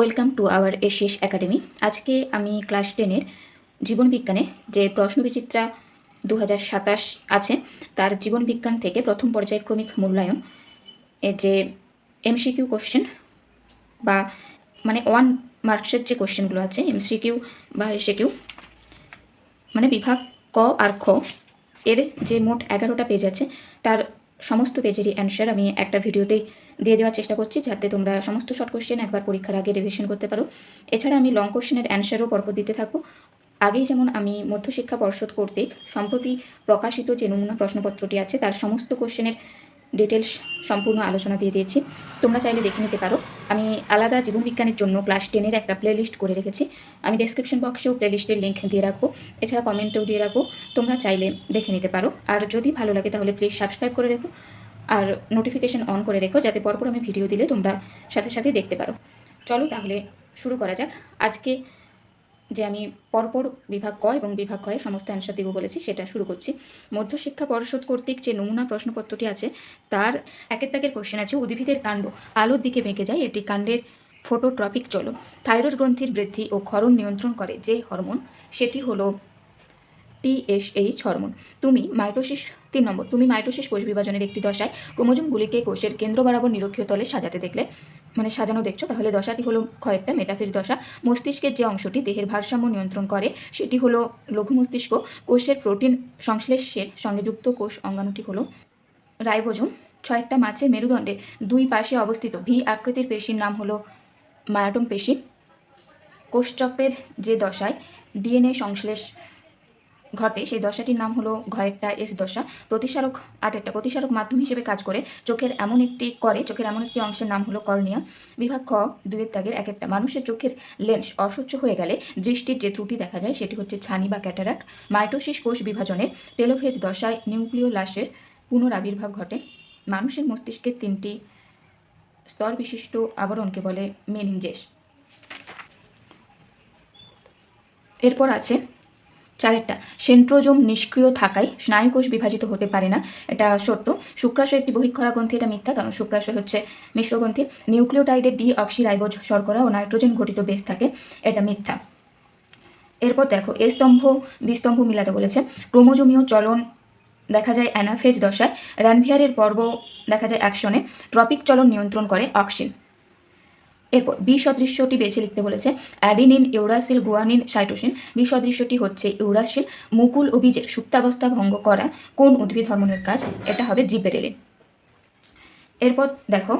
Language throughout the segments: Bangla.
Welcome to our Ashish academy. আজকে আমি ক্লাস 10-এর জীবনবিজ্ঞানে যে প্রশ্নবিচিত্রা 2027 আছে তার জীবনবিজ্ঞান থেকে প্রথম পর্যায়ক্রমিক মূল্যায়ন এর যে এমসিকিউ কোশ্চেন বা মানে 1 মার্কসের যে কোশ্চেনগুলো আছে এমসিকিউ বা এসিকিউ মানে বিভাগ ক আর খ এর যে মোট 11টা পেজ আছে তার সমস্ত পেজেরই অ্যান্সার আমি একটা ভিডিওতেই দিয়ে দেওয়ার চেষ্টা করছি, যাতে তোমরা সমস্ত শর্ট কোশ্চেন একবার পরীক্ষার আগে রিভিশন করতে পারো। এছাড়া আমি লং কোশ্চেনের অ্যান্সারও পরপর দিতে থাকবো। আগেই যেমন আমি মধ্যশিক্ষা পর্ষদ কর্তৃক সম্প্রতি প্রকাশিত যে নমুনা প্রশ্নপত্রটি আছে তার সমস্ত কোশ্চেনের ডিটেলস সম্পূর্ণ আলোচনা দিয়ে দিয়েছি, তোমরা চাইলে দেখে নিতে পারো। আমি আলাদা জীবনবিজ্ঞানের জন্য ক্লাস 10-এর একটা প্লেলিস্ট করে রেখেছি, আমি ডেসক্রিপশন বক্সেও প্লেলিস্টের লিঙ্ক দিয়ে রাখবো, এছাড়া কমেন্টেও দিয়ে রাখবো, তোমরা চাইলে দেখে নিতে পারো। আর যদি ভালো লাগে তাহলে প্লিজ সাবস্ক্রাইব করে রেখো আর নোটিফিকেশন অন করে রেখো, যাতে পরপর আমি ভিডিও দিলে তোমরা সাথে সাথে দেখতে পারো। চলো তাহলে শুরু করা যাক। আজকে যে আমি পরপর বিভাগ ক এবং বিভাগ খয়ে সমস্ত অ্যান্সার দেবো বলেছি সেটা শুরু করছি। মধ্যশিক্ষা পর্ষদ কর্তৃক যে নমুনা প্রশ্নপত্রটি আছে তার একের দাগের কোশ্চেন আছে, উদ্ভিদের কাণ্ড আলোর দিকে বেঁকে যায়, এটি কাণ্ডের ফটোট্রপিক চলন। থাইরয়েড গ্রন্থির বৃদ্ধি ও ক্ষরণ নিয়ন্ত্রণ করে যে হরমোন সেটি হলো TSH হরমোন। তুমি মাইটোসিস 3 নম্বর, তুমি মাইটোসিস কোষ বিভাজনের একটি দশায় ক্রোমোজোমগুলিকে কোষের কেন্দ্র বরাবর নিরক্ষীয় তলে সাজাতে দেখলে, মানে সাজানো দেখছো, তাহলে দশাটি হলো ক্ষয়েরটা মেটাফেজ দশা। মস্তিষ্কের যে অংশটি দেহের ভারসাম্য নিয়ন্ত্রণ করে সেটি হলো লঘু মস্তিষ্ক। কোষের প্রোটিন সংশ্লেষের সঙ্গে যুক্ত কোষ অঙ্গাণুটি হলো রাইবোজোম। ছয়েরটা মাছের মেরুদণ্ডের দুই পাশে অবস্থিত ভি আকৃতির পেশির নাম হলো মায়োটম পেশি। কোষচক্রের যে দশায় ডিএনএ সংশ্লেষ ঘটে সেই দশাটির নাম হলো ঘয়েরটা এস দশা। প্রতিসারক 8-টা প্রতিসারক মাধ্যম হিসেবে কাজ করে চোখের এমন একটি অংশের নাম হলো কর্নিয়া। বিভাগ খ 2-এর দাগের 1-টা, মানুষের চোখের লেন্স অসহ্য হয়ে গেলে দৃষ্টির যে ত্রুটি দেখা যায় সেটি হচ্ছে ছানি বা ক্যাটারাক্ট। মাইটোসিস কোষ বিভাজনের টেলোফেজ দশায় নিউক্লিওলাসের পুনরাবির্ভাব ঘটে। মানুষের মস্তিষ্কের 3টি স্তর বিশিষ্ট আবরণকে বলে মেনিনজেস। এরপর আছে 4-টা, সেন্ট্রোজোম নিষ্ক্রিয় থাকায় স্নায়ুকোষ বিভাজিত হতে পারে না, এটা সত্য। শুক্রাশয় একটি বহিঃক্ষরা গ্রন্থি, এটা মিথ্যা, কারণ শুক্রাশয় হচ্ছে মিশ্র গ্রন্থি। নিউক্লিওটাইডের ডিঅক্সিরাইবোজ শর্করা ও নাইট্রোজেন ঘটিত বেস থাকে, এটা মিথ্যা। এরপর দেখো এ স্তম্ভ দ্বিস্তম্ভ মিলাতে বলেছে। ক্রোমোজোমীয় চলন দেখা যায় অ্যানাফেজ দশায়, র্যানভিয়ারের পর্ব দেখা যায় অ্যাকশনে, ট্রপিক চলন নিয়ন্ত্রণ করে অক্সিন। এরপর বি সদৃশ্যটি বেছে লিখতে বলেছে। Adenine, uracil, guanine, cytosine. B সদৃশ্যটি হচ্ছে ইউরাসিল। মুকুল ও বীজের সুপ্তাবস্থা ভঙ্গ করা কোন উদ্ভিদ হরমোনের কাজ? এটা হবে জিবেরেলিন। এরপর দেখো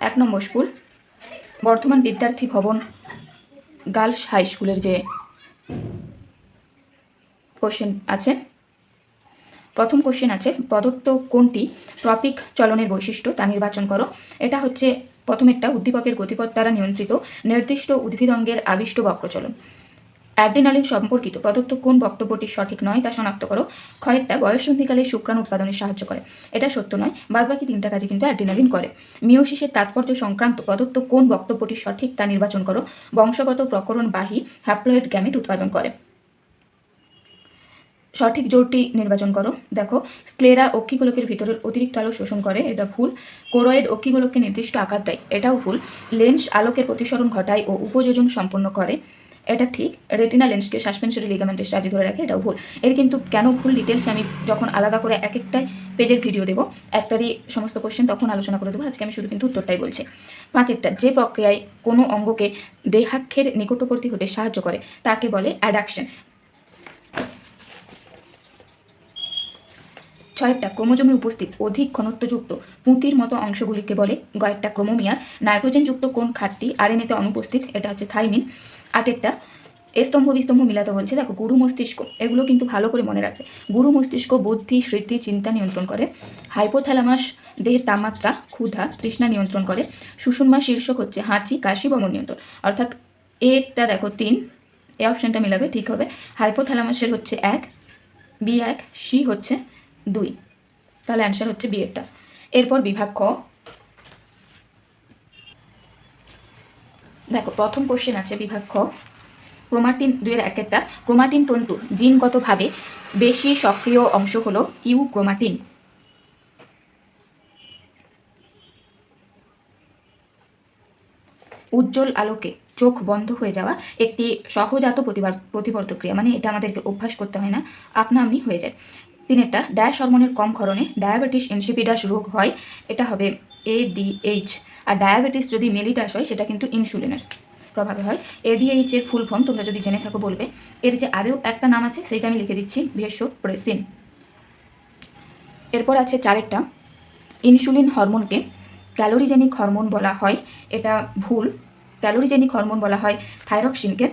1 নম্বর স্কুল বর্ধমান বিদ্যার্থী ভবন গার্লস হাই স্কুলের যে কোশ্চেন আছে, প্রথম কোশ্চেন আছে, প্রদত্ত কোনটি ট্রপিক চলনের বৈশিষ্ট্য তা নির্বাচন করো। এটা হচ্ছে প্রথমেরটা, উদ্দীপকের গতিপথ দ্বারা নিয়ন্ত্রিত নির্দিষ্ট উদ্ভিদ অঙ্গের আবিষ্ট বক্রচলন। অ্যাড্রিনালিন সম্পর্কিত প্রদত্ত কোন বক্তব্যটি সঠিক নয় তা শনাক্ত করো। ক্ষয়েরটা বয়ঃসন্ধিকালে শুক্রাণু উৎপাদনে সাহায্য করে, এটা সত্য নয়, বাদবাকি 3টা কাজে কিন্তু অ্যাড্রিনালিন করে। মিওসিসের তাৎপর্য সংক্রান্ত প্রদত্ত কোন বক্তব্যটি সঠিক তা নির্বাচন করো। বংশগত প্রকরণবাহী হ্যাপ্লয়েড গ্যামেট উৎপাদন করে, সঠিক জোরটি নির্বাচন করো। দেখো স্ক্লেরা অক্ষিগোলকের ভিতরের অতিরিক্ত আলো শোষণ করে, এটা ভুল। কোরয়েড অক্ষিগোলককে নির্দিষ্ট আকার দেয়, এটাও ভুল। লেন্স আলোকের প্রতিসরণ ঘটায় ও উপযোজন সম্পন্ন করে, এটা ঠিক। রেটিনা লেন্সকে সাসপেনসরি লিগামেন্টের সাহায্যে ধরে রাখে, এটাও ভুল। এর কিন্তু কেন ভুল ডিটেলস আমি যখন আলাদা করে এক একটা পেজের ভিডিও দেবো, একটারই সমস্ত কোশ্চেন তখন আলোচনা করে দেবো, আজকে আমি শুধু কিন্তু উত্তরটাই বলছি। 5-একটা, যে প্রক্রিয়ায় কোনো অঙ্গকে দেহাক্ষের নিকটবর্তী হতে সাহায্য করে তাকে বলে অ্যাডাকশন। 6-একটা, ক্রোমোজোমে উপস্থিত অধিক ঘনত্বযুক্ত পুঁতির মতো অংশগুলিকে বলে গয়েরটা ক্রোমোমিয়ার। নাইট্রোজেনযুক্ত কোন খাতটি আরএনএতে অনুপস্থিত? এটা হচ্ছে থাইমিন। 8-একটা, স্তম্ভ বিস্তম্ভ মিলাতে বলছে। দেখো গুরু মস্তিষ্ক, এগুলো কিন্তু ভালো করে মনে রাখবে। গুরু মস্তিষ্ক বুদ্ধি, স্মৃতি, চিন্তা নিয়ন্ত্রণ করে। হাইপোথ্যালামাস দেহের তাপমাত্রা, ক্ষুধা, তৃষ্ণা নিয়ন্ত্রণ করে। সুষুম্না শীর্ষক হচ্ছে হাঁচি, কাশি, বমন নিয়ন্ত্রণ। অর্থাৎ এটা দেখো 3, এই অপশানটা মিলাবে, ঠিক হবে। হাইপোথ্যালামাসের হচ্ছে 1, বি 1, সি হচ্ছে 2, তাহলে অ্যান্সার হচ্ছে বি এরটা। এরপর বিভাগ ক, দেখো প্রথম কোশ্চেন আছে বিভাগ খ, ক্রোমাটিন 2-এর 1-একটা, ক্রোমাটিন তন্তু জিনগতভাবে বেশি সক্রিয় অংশ হলো ইউক্রোমাটিন। উজ্জ্বল আলোকে চোখ বন্ধ হয়ে যাওয়া একটি সহজাত প্রতিবর্ত ক্রিয়া, মানে এটা আমাদেরকে অভ্যাস করতে হয় না, আপনা আপনি হয়ে যায়। তিনেরটা, ড্যাশ হরমোনের কম ক্ষরণে ডায়াবেটিস ইনসিপিডাস রোগ হয়, এটা হবে ADH। আর ডায়াবেটিস যদি মেলিটাস হয় সেটা কিন্তু ইনসুলিনের প্রভাবে হয়। ADH এর ফুল ফর্ম তোমরা যদি জেনে থাকো বলবে। এর যে আরও একটা নাম আছে সেইটা আমি লিখে দিচ্ছি, ভেসোপ্রেসিন। এরপর আছে চারেরটা, ইনসুলিন হরমোনকে ক্যালোরিজেনিক হরমোন বলা হয়, এটা ভুল। ক্যালোরিজেনিক হরমোন বলা হয় থাইরক্সিনকে।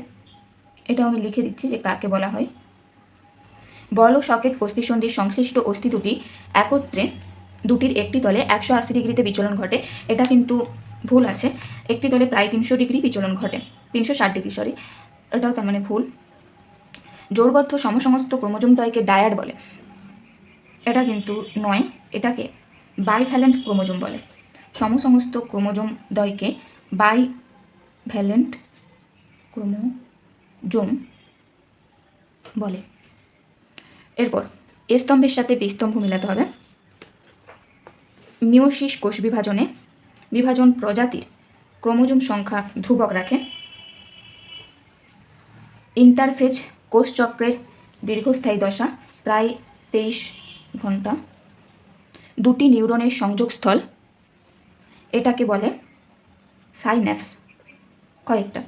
এটাও আমি লিখে দিচ্ছি যে কাকে বলা হয়। বল ও সকেট অস্থিসন্ধির সংশ্লিষ্ট অস্থি দুটি একত্রে দুটির একটি তলে 180 ডিগ্রিতে বিচলন ঘটে, এটা কিন্তু ভুল আছে। একটি তলে প্রায় 300 ডিগ্রি বিচলন ঘটে, 360 ডিগ্রি সরি, এটাও তার মানে ভুল। জোড়বদ্ধ সমসমস্ত ক্রোমোজোম দ্বয়কে ডায়াড বলে, এটা কিন্তু নয়, এটাকে বাইভ্যালেন্ট ক্রোমোজোম বলে। সমসমস্ত ক্রোমোজোম দ্বয়কে বাইভ্যালেন্ট ক্রোমোজোম বলে। এরপর এ স্তম্ভের সাথে বি স্তম্ভ মিলাতে হবে। মিওসিস কোষ বিভাজন প্রজাতির ক্রোমোজোম সংখ্যা ধ্রুবক রাখে। ইন্টারফেজ কোষ চক্রের দীর্ঘস্থায়ী দশা প্রায় 23 ঘন্টা। দুটি নিউরনের সংযোগস্থল, এটাকে বলে সাইন্যাপস। কয়েকটা।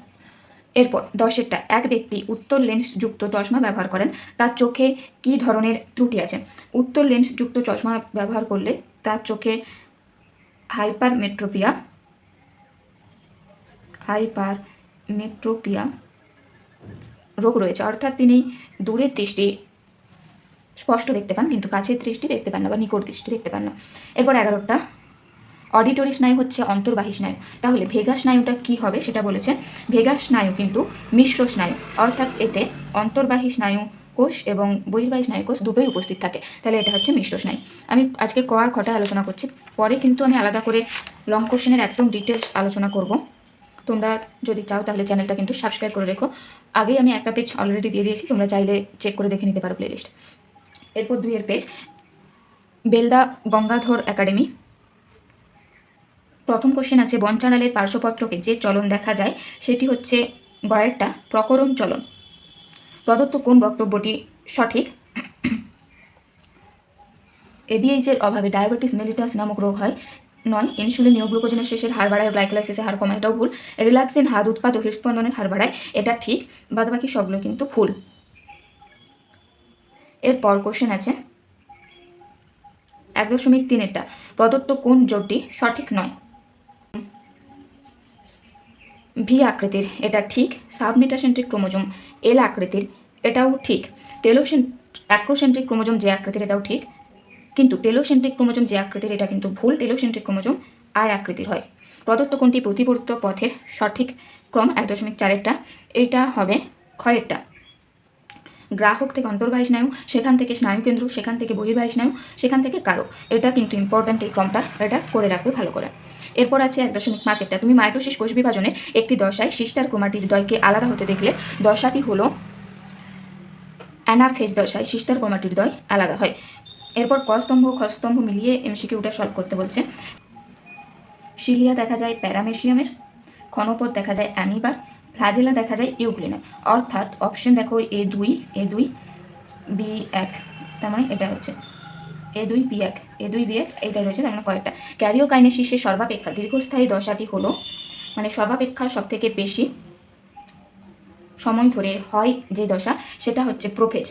এরপর 10এরটা, এক ব্যক্তি উত্তল লেন্স যুক্ত চশমা ব্যবহার করেন, তার চোখে কি ধরনের ত্রুটি আছে? উত্তল লেন্স যুক্ত চশমা ব্যবহার করলে তার চোখে হাইপারমেট্রোপিয়া রোগ রয়েছে, অর্থাৎ তিনি দূরের দৃষ্টি স্পষ্ট দেখতে পান কিন্তু কাছের দৃষ্টি দেখতে পান না বা নিকট দৃষ্টি দেখতে পান না। এরপর 11টা, অডিটরি স্নায়ু হচ্ছে অন্তর্বাহী স্নায়ু, তাহলে ভেগাস স্নায়ুটা কি হবে সেটা বলেছে। ভেগাস স্নায়ু কিন্তু মিশ্র স্নায়ু, অর্থাৎ এতে অন্তর্বাহী স্নায়ু কোষ এবং বহির্বাহী স্নায়ু কোষ দুটোই উপস্থিত থাকে, তাহলে এটা হচ্ছে মিশ্র স্নায়ু। আমি আজকে ক আর খটা আলোচনা করছি, পরে কিন্তু আমি আলাদা করে লং কোশ্চেনের একদম ডিটেলস আলোচনা করব। তোমরা যদি চাও তাহলে চ্যানেলটা কিন্তু সাবস্ক্রাইব করে রেখো, আগেই আমি একটা পেজ অলরেডি দিয়ে দিয়েছি, তোমরা চাইলে চেক করে দেখে নিতে পারো প্লেলিস্ট। এরপর 2 পেজ, বেলদা গঙ্গাধর একাডেমি। প্রথম কোশ্চেন আছে, বনচাঁড়ালের পার্শ্বপত্রকে যে চলন দেখা যায় সেটি হচ্ছে গয়েরটা প্রকরণ চলন। প্রদত্ত কোন বক্তব্যটি সঠিক? ADH এর অভাবে ডায়াবেটিস মেলিটাস নামক রোগ হয়, নয়। ইনসুলিন নিউগ্লুকোজেনের শেষের হার বাড়ায়, গ্লাইকোলাইসিসের হার কমায়, এটাও ভুল। রিল্যাক্সিন হাত উৎপাদ ও হৃদস্পন্দনের হার বাড়ায়, এটা ঠিক। বাদবাকি সবগুলো কিন্তু ভুল। এরপর কোশ্চেন আছে 1.3-এরটা, প্রদত্ত কোন জোটটি সঠিক নয়? ভি আকৃতির, এটা ঠিক। সাবমেটাসেন্ট্রিক ক্রোমোজোম এল আকৃতির, এটাও ঠিক। অ্যাক্রোসেন্ট্রিক ক্রোমোজোম যে আকৃতির, এটাও ঠিক। কিন্তু টেলোসেন্ট্রিক ক্রোমোজোম যে আকৃতির, এটা কিন্তু ভুল। টেলোসেন্ট্রিক ক্রোমোজোম আই আকৃতির হয়। প্রদত্ত কোনটি প্রতিবর্ত পথের সঠিক ক্রম? 1.4-এরটা, এইটা হবে ক্ষয়েরটা। গ্রাহক থেকে অন্তর্বাহী স্নায়ু, সেখান থেকে স্নায়ুকেন্দ্র, সেখান থেকে বহির্বাহী স্নায়ু, সেখান থেকে কারক, এটা কিন্তু ইম্পর্ট্যান্ট এই ক্রমটা, এটা করে রাখবে ভালো করে। এরপর আছে 1.5-এরটা, তুমি মাইটোসিস কোষ বিভাজনে একটি দশায় সিস্টার ক্রোমাটিড দ্বয়কে আলাদা হতে দেখলে দশাটি হলো অ্যানাফেজ দশায় সিস্টার ক্রোমাটিড দ্বয় আলাদা হয়। এরপর ক স্তম্ভ খ স্তম্ভ মিলিয়ে MCQটা সলভ করতে বলছে। সিলিয়া দেখা যায় প্যারামেশিয়ামের, ক্ষণপথ দেখা যায় অ্যামিবার, ফ্লাজেলা দেখা যায় ইউগ্লিনের, অর্থাৎ অপশন দেখো A2 B1, তার মানে এটা হচ্ছে A2 B1 এইটাই রয়েছে, তার মানে কয়েকটা। ক্যারিওকাইনেসিসের সর্বাপেক্ষা দীর্ঘস্থায়ী দশাটি হলো, মানে সর্বাপেক্ষা সব থেকে বেশি সময় ধরে হয় যে দশা সেটা হচ্ছে প্রোফেজ।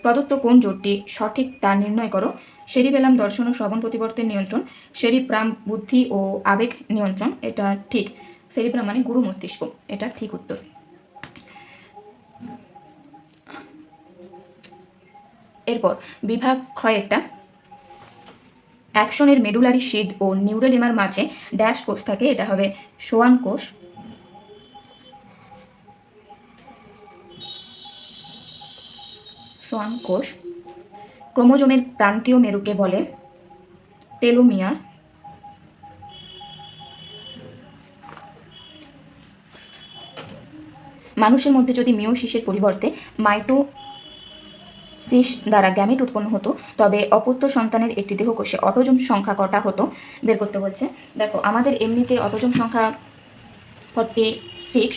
প্রদত্ত কোন জোটটি সঠিক তা নির্ণয় করো। সেরিবেলাম দর্শন ও শ্রবণ প্রতিবর্তের নিয়ন্ত্রণ, সেরিব্রাম বুদ্ধি ও আবেগ নিয়ন্ত্রণ, এটা ঠিক। সেরিব্রাম মানে গুরু মস্তিষ্ক, এটা ঠিক উত্তর। এরপর বিভাগ ক্ষয়েরটা, অ্যাকশনের মেডুলারি শিদ ও নিউরেলিমার মাঝে ড্যাশ কোষ থাকে, এটা হবে সোয়ান কোষ। ক্রোমোজোমের প্রান্তীয় মেরুকে বলে টেলোমিয়ার। মানুষের মধ্যে যদি মিওসিসের পরিবর্তে মাইটোসিস দ্বারা গ্যামেট উৎপন্ন হতো তবে অপুত্র সন্তানের একটি দেহকোষে অটোজোম সংখ্যা কটা হতো বের করতে বলছে। দেখো আমাদের এমনিতে অটোজোম সংখ্যা 46,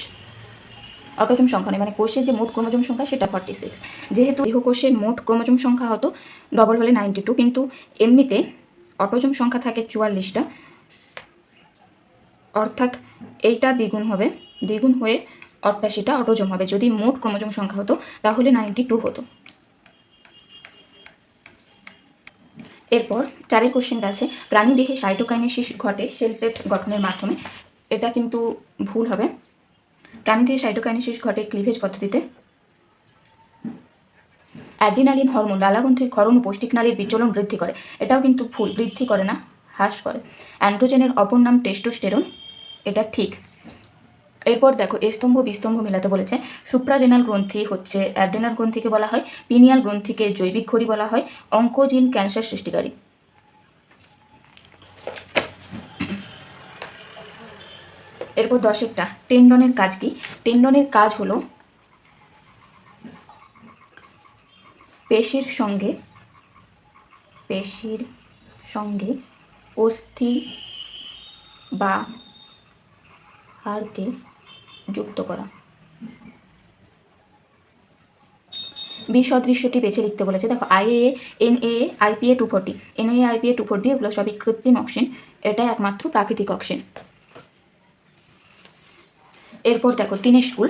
অটোজোম সংখ্যা নেই, মানে কোষের যে মোট ক্রোমোজোম সংখ্যা সেটা 46। যেহেতু দেহকোষের মোট ক্রোমোজোম সংখ্যা হতো ডবল হলে 92, কিন্তু এমনিতে অটোজোম সংখ্যা থাকে 44টা, অর্থাৎ এইটা দ্বিগুণ হবে, দ্বিগুণ হয়ে 88টা অটোজোম হবে। যদি মোট ক্রোমোজোম সংখ্যা হতো তাহলে 92 হতো। এরপর 4 কোশ্চেনটা আছে, প্রাণী দেহে সাইটোকাইনেসিস ঘটে সেল প্লেট গঠনের মাধ্যমে। এটা কিন্তু ভুল হবে। প্রাণী দেহে সাইটোকাইনেসিস ঘটে ক্লিভেজ পদ্ধতিতে। অ্যাড্রিনালিন হরমোন লালাগ্রন্থির ক্ষরণ ও পৌষ্টিক নালীর বিচলন বৃদ্ধি করে। এটাও কিন্তু ভুল, বৃদ্ধি করে না, হ্রাস করে। অ্যান্ড্রোজেনের অপর নাম টেস্টোস্টেরন, এটা ঠিক। এরপর দেখো স্তম্ভ বিস্তম্ভ মেলাতে বলেছে। সুপ্রারেনাল গ্রন্থি হচ্ছে অ্যাড্রেনাল গ্রন্থিকে বলা হয়, পিনিয়াল গ্রন্থিকে জৈবিক ঘড়ি বলা হয়, অঙ্কোজিন ক্যান্সার সৃষ্টিকারী। এরপর 10টা, টেন্ডনের কাজ কি? টেন্ডনের কাজ হলো পেশির সঙ্গে অস্থি বা হাড়কে যুক্ত করা। বিসদৃশ্যটি বেছে লিখতে বলেছে। দেখো IAA, NAA, IPA 240, NAA, IPA 240 এগুলো সবই কৃত্রিম অক্সিজেন, এটা একমাত্র প্রাকৃতিক অক্সিজেন। এরপর দেখো 3 স্কুল।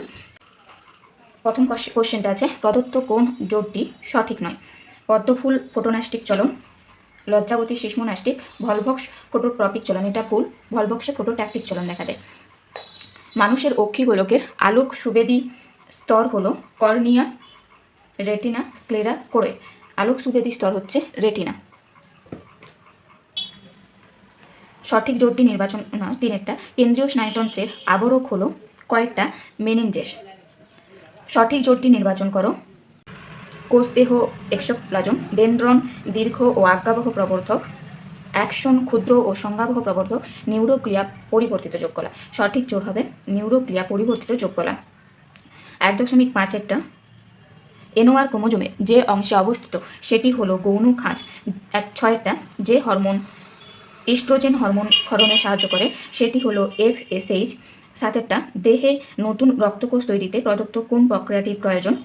প্রথম কোশ্চেনটা আছে, প্রদত্ত কোন জোটটি সঠিক নয়? পদ্মফুল ফোটোনাস্টিক চলন, লজ্জাবতী শিশ্মনাস্টিক, ভলভক্স ফোটোট্রপিক চলন, এটা ভুল। ভলভক্সে ফোটোট্যাকটিক চলন দেখা যায়। মানুষের অক্ষিগোলকের আলোক সুবেদী স্তর হলো কর্নিয়া, রেটিনা, স্ক্লেরা, কোরোইড। আলোক সুবেদী স্তর হচ্ছে রেটিনা। সঠিক জোটটি নির্বাচন নয়। 3টা, কেন্দ্রীয় স্নায়ুতন্ত্রের আবরক হলো কয়েকটা? মেনিনজেস। সঠিক জোটটি নির্বাচন করো। কোষদেহ এক্সোপ্লাজম, ডেনড্রন দীর্ঘ ও আজ্ঞাবহ প্রবর্ধক, অ্যাকশন ক্ষুদ্র ও সংজ্ঞাবহ প্রবর্ধক, নিউরোক্লিয়া পরিবর্তিত যোগকলা। সঠিক জোট হবে নিউরোক্লিয়া পরিবর্তিত যোগকলা। 1.5-টা, এনোয়ার ক্রোমোজোমে যে অংশে অবস্থিত সেটি হলো গৌণ খাঁজ। 6টা, যে হরমোন ইস্ট্রোজেন হরমোন ক্ষরণে সাহায্য করে সেটি হলো FSH। 7টা, দেহে নতুন রক্তকোষ তৈরিতে প্রদত্ত কোন প্রক্রিয়াটি প্রয়োজন?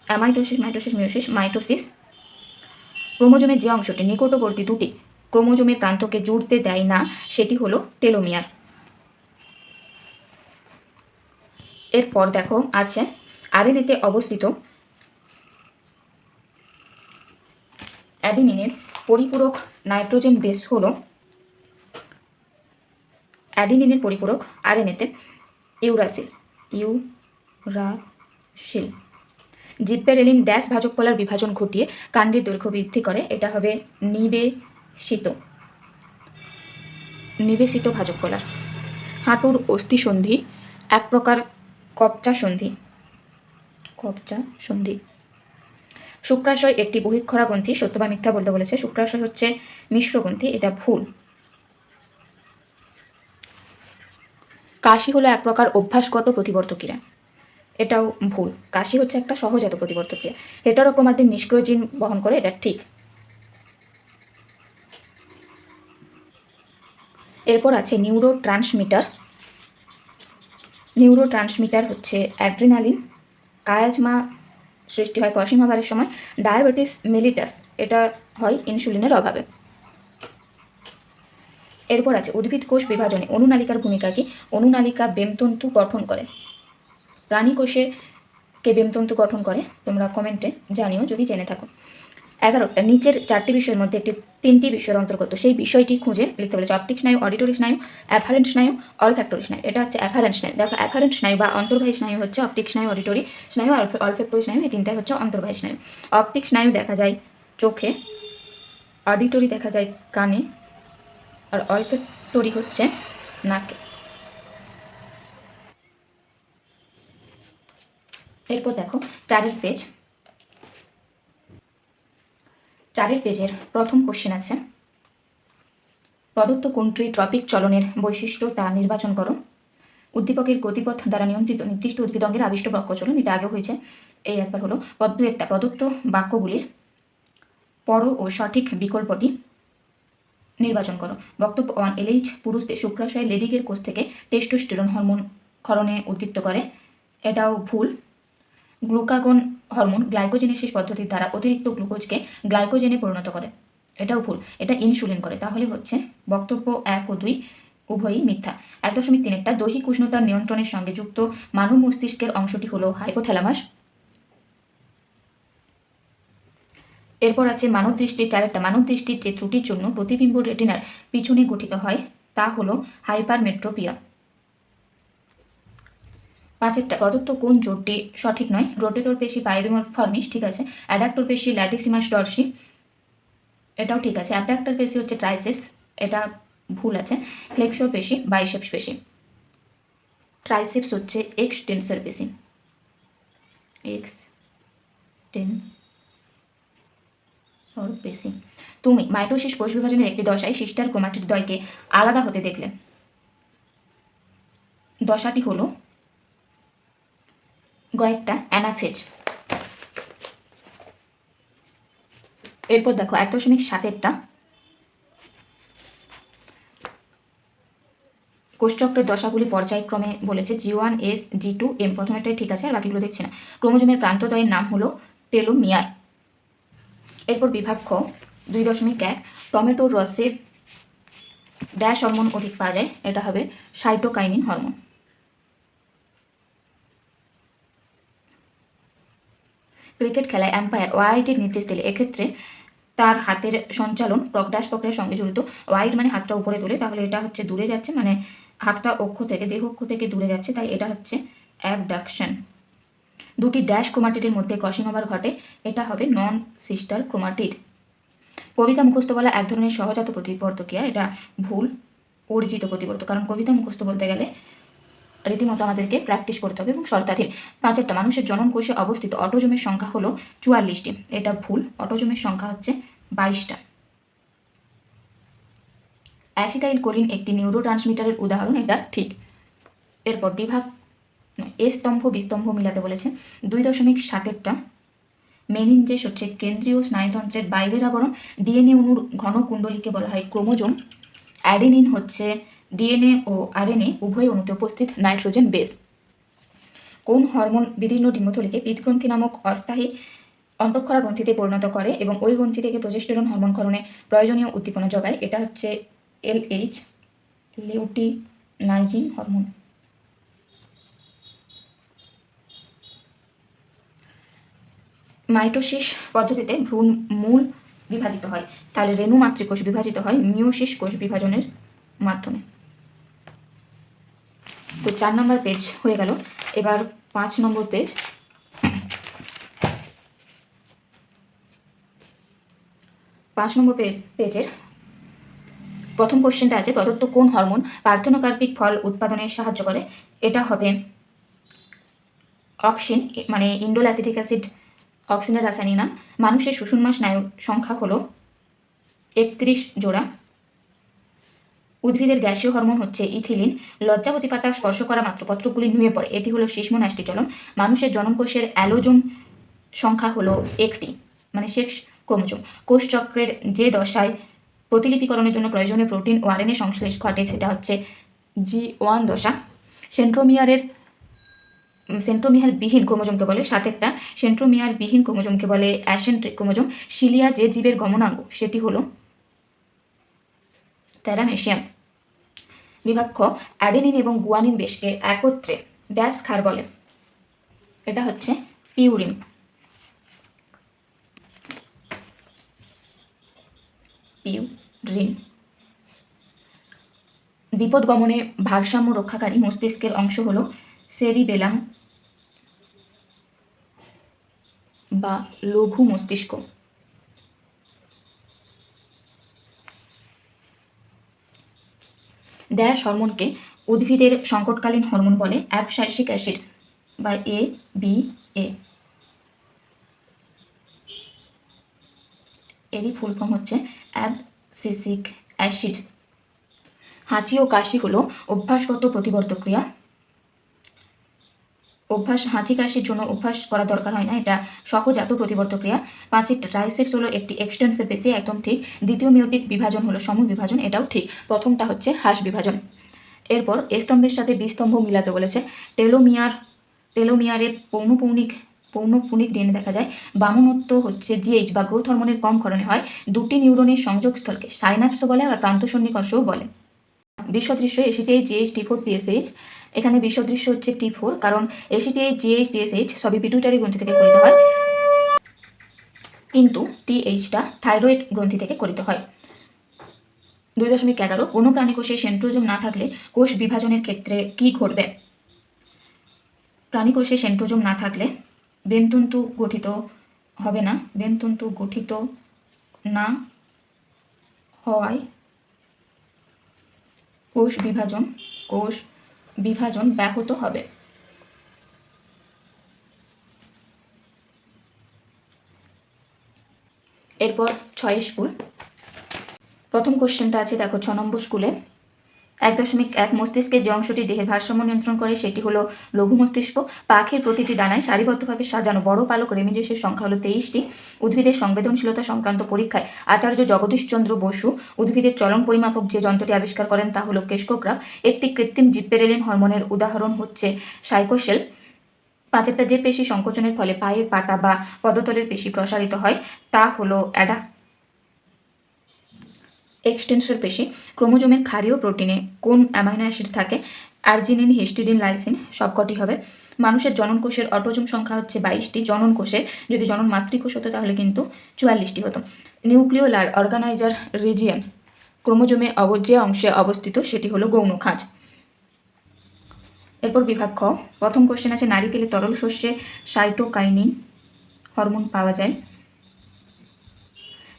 Amitosis, mitosis, meiosis, mitosis. ক্রোমোজোমের যে অংশটি নিকটবর্তী দুটি ক্রোমোজোমের প্রান্তকে জুড়তে দেয় না সেটি হলো টেলোমিয়ার। এরপর দেখো আছে আরএনএতে অবস্থিত অ্যাডিনিনের পরিপূরক নাইট্রোজেন বেস হলো, অ্যাডিনিনের পরিপূরক আরএনএতে ইউরাসিল। জিব্বেরেলিন ড্যাশ ভাজক কলার বিভাজন ঘটিয়ে কাণ্ডের দৈর্ঘ্য বৃদ্ধি করে, এটা হবে নিবেশিত ভাজক কলার। হাঁটুর অস্থিসন্ধি এক প্রকার কবচা সন্ধি। শুক্রাশয় একটি বহিঃক্ষরা গ্রন্থি, সত্য বা মিথ্যা বলতে বলেছে। শুক্রাশয় হচ্ছে মিশ্র গ্রন্থি, এটা ভুল। কাশি হলো এক প্রকার অভ্যাসগত প্রতিবর্ধক ক্রিয়া, এটাও ভুল। কাশি হচ্ছে একটা সহজাত প্রতিবর্ধক ক্রিয়া। হেটারোক্রোমাটিন নিষ্ক্রিয় জিন বহন করে, এটা ঠিক। এরপর আছে নিউরোট্রান্সমিটার হচ্ছে অ্যাড্রিনালিন। কায়াজমা সৃষ্টি হয় ক্রসিং ওভারের সময়। ডায়াবেটিস মেলিটাস, এটা হয় ইনসুলিনের অভাবে। এরপর আছে উদ্ভিদ কোষ বিভাজনে অনুনালিকার ভূমিকা কি? অনুনালিকা বেমতন্তু গঠন করে। প্রাণী কোষে কে বেমতন্তু গঠন করে? তোমরা কমেন্টে জানিও যদি জেনে থাকো। 11টা, নিচের 4টি বিষয়ের মধ্যে 3টি বিষয়ের অন্তর্গত সেই বিষয়টি খুঁজে লিখতে বলেছে। অপটিক স্নায়ু, অডিটরি স্নায়ু, অ্যাফারেন্ট স্নায়ু, অলফ্যাক্টরি স্নায়ু। এটা হচ্ছে অ্যাফারেন্ট স্নায়ু। দেখো অ্যাফারেন্ট স্নায়ু বা অন্তর্বাহী স্নায়ু হচ্ছে অপটিক স্নায়ু, অডিটরি স্নায়ু, অলফ্যাক্টরি স্নায়ু, এই 3টাই হচ্ছে অন্তর্বাহী স্নায়ু। অপটিক স্নায়ু দেখা যায় চোখে, অডিটরি দেখা যায় কানে, আর অলফ্যাক্টরি হচ্ছে নাকে। এরপর দেখো 4 পেজের প্রথম কোশ্চেন আছে, প্রদত্ত কোনটি ট্রপিক চলনের বৈশিষ্ট্য তা নির্বাচন করো। উদ্দীপকের গতিপথ দ্বারা নিয়ন্ত্রিত নির্দিষ্ট উদ্ভিদঙ্গের আবিষ্ট বক্রচলন, এটা আগে হয়েছে, এই একবার হলো। একটা, প্রদত্ত বাক্যগুলির পর ও সঠিক বিকল্পটি নির্বাচন করো। বক্তব্য 1, LH পুরুষদের শুক্রাশয় লেডিকের কোষ থেকে টেস্টোস্টেরন হরমোন ক্ষরণে উদ্দীপ্ত করে, এটাও ভুল। গ্লুকাগন হরমোন গ্লাইকোজেনেসিস পদ্ধতির দ্বারা অতিরিক্ত গ্লুকোজকে গ্লাইকোজেনে পরিণত করে, এটাও ভুল। এটা ইনসুলিন করে, তাহলে হচ্ছে বক্তব্য 1 ও 2 উভয়ই মিথ্যা। 1.3 দৈহিক উষ্ণতার নিয়ন্ত্রণের সঙ্গে যুক্ত মানব মস্তিষ্কের অংশটি হলো হাইপোথ্যালামাস। এরপর আছে মানব দৃষ্টির 4 মানব দৃষ্টির যে ত্রুটির জন্য প্রতিবিম্ব রেটিনার পিছনে গঠিত হয় তা হলো হাইপারমেট্রোপিয়া। 5 প্রদত্ত কোন জোটটি সঠিক নয়? রোটেটর পেশি পাইরিফর্মিস ঠিক আছে, অ্যাডাক্টর পেশি ল্যাটিসিমাস ডরসি, এটাও ঠিক আছে। অ্যাবডাক্টর পেশি হচ্ছে ট্রাইসেপস, এটা ভুল আছে। ফ্লেক্সর পেশি বাইসেপস পেশি, ট্রাইসেপস হচ্ছে এক্সটেন্সর পেশি, এক্সটেন্সর পেশি। তুমি মাইটোসিস কোষ বিভাজনের একটি দশায় সিস্টার ক্রোমাটিড দ্বয়কে আলাদা হতে দেখলে, দশাটি হলো কয়েকটা অ্যানাফেজ। এরপর দেখো 1.7 কোষচক্রের দশাগুলি পর্যায়ক্রমে বলেছে, G1 S G2 M, প্রথমেরটাই ঠিক আছে আর বাকিগুলো দেখছি না। ক্রোমোজোমের প্রান্তদ্বয়ের নাম হলো টেলোমিয়ার। এরপর বিভাগ খ 2.1 টমেটোর রসে ড্যাশ হরমোন অধিক পাওয়া যায়, এটা হবে সাইটোকাইনিন হরমোন। ক্রিকেট খেলায় অ্যাম্পায়ার ওয়াইডের নির্দেশ দিলে এক্ষেত্রে তার হাতের সঞ্চালন ড্যাশ প্রক্রিয়ার সঙ্গে জড়িত। ওয়াইড মানে হাতটা উপরে তোলে, তাহলে এটা হচ্ছে দূরে যাচ্ছে, মানে হাতটা অক্ষ থেকে দেহ অক্ষ থেকে দূরে যাচ্ছে, তাই এটা হচ্ছে অ্যাবডাকশন। দুটি ড্যাশ ক্রোমাটিডের মধ্যে ক্রসিং ওভার ঘটে, এটা হবে নন সিস্টার ক্রোমাটিড। কবিতা মুখস্থ বলা এক ধরনের সহজাত প্রতিবর্তক্রিয়া, এটা ভুল, অর্জিত প্রতিবর্ত, কারণ কবিতা মুখস্থ বলতে গেলে রীতিমতো আমাদেরকে প্র্যাকটিস করতে হবে এবং শর্তাধীন। 5 মানুষের জনন কোষে অবস্থিত অটোজোমের সংখ্যা হলো 44টি, এটা ভুল, অটোজোমের সংখ্যা হচ্ছে 22টা। অ্যাসিটাইল কোলিন একটি নিউরোট্রান্সমিটারের উদাহরণ, এটা ঠিক। এরপর বিভাগ এ স্তম্ভ বিস্তম্ভ মিলাতে বলেছে। 2.7 মেনিনজেস হচ্ছে কেন্দ্রীয় স্নায়ুতন্ত্রের বাইরের আবরণ। ডিএনএ অণুর ঘন কুণ্ডলীকে বলা হয় ক্রোমোজোম। অ্যাডেনিন হচ্ছে ডিএনএ ও আরএনএ উভয় অণুতে উপস্থিত নাইট্রোজেন বেস। কোন হরমোন বিদীর্ণ ডিম্বথলিকে পিত্তগ্রন্থি নামক অস্থায়ী অন্তঃক্ষরা গ্রন্থিতে পরিণত করে এবং ওই গ্রন্থি থেকে প্রজেস্টেরন হরমোন ক্ষরণে প্রয়োজনীয় উদ্দীপনা যোগায়, এটা হচ্ছে LH লিউটিনাইজিন হরমোন। মাইটোসিস পদ্ধতিতে ভ্রূণ মূল বিভাজিত হয়, তাহলে রেণু মাতৃকোষ বিভাজিত হয় মিওসিস কোষ বিভাজনের মাধ্যমে। তো 4 নম্বর পেজ হয়ে গেল, এবার 5 নম্বর পেজ। 5 নম্বর পেজের প্রথম কোশ্চেনটা আছে, প্রদত্ত কোন হরমোন পার্থেনোকার্পিক ফল উৎপাদনে সাহায্য করে? এটা হবে অক্সিন, মানে ইন্ডোল অ্যাসিটিক অ্যাসিড অক্সিনের রাসায়নিক নাম। মানুষের সুষুম্না স্নায়ুর সংখ্যা হলো 31 জোড়া। উদ্ভিদের গ্যাসীয় হরমোন হচ্ছে ইথিলিন। লজ্জাবতী পাতা স্পর্শ করা মাত্র পত্রগুলি নুয়ে পড়ে, এটি হলো শিশ্মন্যাষ্টি চলন। মানুষের জননকোষের অ্যালোজোম সংখ্যা হলো 1টি, মানে সেক্স ক্রোমোজোম। কোষচক্রের যে দশায় প্রতিলিপিকরণের জন্য প্রয়োজনীয় প্রোটিন ও আরএনএ সংশ্লেষ ঘটে সেটা হচ্ছে G1 দশা। সেন্ট্রোমিয়ার বিহীন ক্রোমোজোমকে বলে 7 সেন্ট্রোমিয়ার বিহীন ক্রোমোজোমকে বলে অ্যাসেন্ট্রিক ক্রোমোজোম। সিলিয়া যে জীবের গমনাঙ্গ সেটি হলো প্যারামেশিয়াম। বিভাগ খ অ্যাডেনিন এবং গুয়ানিন বেশকে একত্রে ড্যাশ ক্ষার বলে, এটা হচ্ছে পিউরিন। বিপদ গমনে ভারসাম্য রক্ষাকারী মস্তিষ্কের অংশ হলো সেরিবেলাম বা লঘু মস্তিষ্ক। ড্যাশ হরমোনকে উদ্ভিদের সংকটকালীন হরমোন বলে অ্যাবসাইসিক অ্যাসিড বা ABA। এরই ফুল ফর্ম হচ্ছে অ্যাবসিসিক অ্যাসিড। হাঁচি ও কাশি হলো অভ্যাসগত প্রতিবর্তক্রিয়া। হাঁচি কাশির জন্য অভ্যাস করা দরকার হয় না, এটা সহজাত প্রতিবর্তক্রিয়া। 5 ট্রাইসেপস হলো একটি এক্সটেন্সিভ পেশি, একদম ঠিক। দ্বিতীয় মেয়োটিক বিভাজন হলো সমূহ বিভাজন, এটাও ঠিক। প্রথমটা হচ্ছে হ্রাস বিভাজন। এরপর স্তম্ভের সাথে বিস্তম্ভ মিলাতে বলেছে। টেলোমিয়ারের পৌনঃপুনিক ডিএনএ দেখা যায়। বামনত্ব হচ্ছে জিএইচ বা গ্রোথ হরমোনের কম ক্ষরণে হয়। দুটি নিউরনের সংযোগস্থলকে সাইনাপসও বলে, আবার প্রান্তসন্নিকর্ষও বলে। বিসদৃশ্য এসিটিএইচ জিএইচ টি4 টিএসএইচ। এখানে বিসদৃশ্য হচ্ছে টি4, কারণ এসিটিএইচ জিএইচ টিএসএইচ সবই পিটুইটারি গ্রন্থি থেকে করিত হয়, কিন্তু টিএইচটা থাইরয়েড গ্রন্থি থেকে করিত হয়। 2.11 কোনো প্রাণীকোষে সেন্ট্রোজোম না থাকলে কোষ বিভাজনের ক্ষেত্রে কি ঘটবে? প্রাণীকোষে সেন্ট্রোজোম না থাকলে বেমতন্তু গঠিত হবে না। বেমতন্তু গঠিত না হওয়ায় কোষ বিভাজন ব্যাহত হবে। এরপর 6 স্কুল। প্রথম কোশ্চেনটা আছে, দেখো 6 নম্বর স্কুলে। 1.1 মস্তিষ্কের যে অংশটি দেহের ভারসাম্য নিয়ন্ত্রণ করে সেটি হলো লঘু মস্তিষ্ক। পাখির প্রতিটি ডানায় সারিবদ্ধভাবে সাজানো বড় পালক রেমিজেসের সংখ্যা হলো 23টি। উদ্ভিদের সংবেদনশীলতা সংক্রান্ত পরীক্ষায় আচার্য জগদীশচন্দ্র বসু উদ্ভিদের চলন পরিমাপক যে যন্ত্রটি আবিষ্কার করেন তা হলো কেশকোগ্রাফ। একটি কৃত্রিম জিব্বেরেলিন হরমোনের উদাহরণ হচ্ছে সাইকোসেল। 5টা যে পেশি সংকোচনের ফলে পায়ের পাতা বা পদতলের পেশি প্রসারিত হয় তা হলো এক্সটেন্সর পেশি। ক্রোমোজোমের ক্ষারীয় প্রোটিনে কোন অ্যামাইনো অ্যাসিড থাকে? আর্জিনিন, হিস্টিডিন, লাইসিন সবকটি হবে। মানুষের জনন কোষের অটোজোম সংখ্যা হচ্ছে 22টি। জনন কোষে, যদি জনন মাতৃকোষ হতো তাহলে কিন্তু 44টি হতো। নিউক্লিওলার অর্গানাইজার রিজিয়ন ক্রোমোজোমে যে অংশে অবস্থিত সেটি হলো গৌণ খাঁজ। এরপর বিভাগ খ। প্রথম কোশ্চেন আছে, নারিকেলে তরল শস্যে সাইটোকাইনিন হরমোন পাওয়া যায়।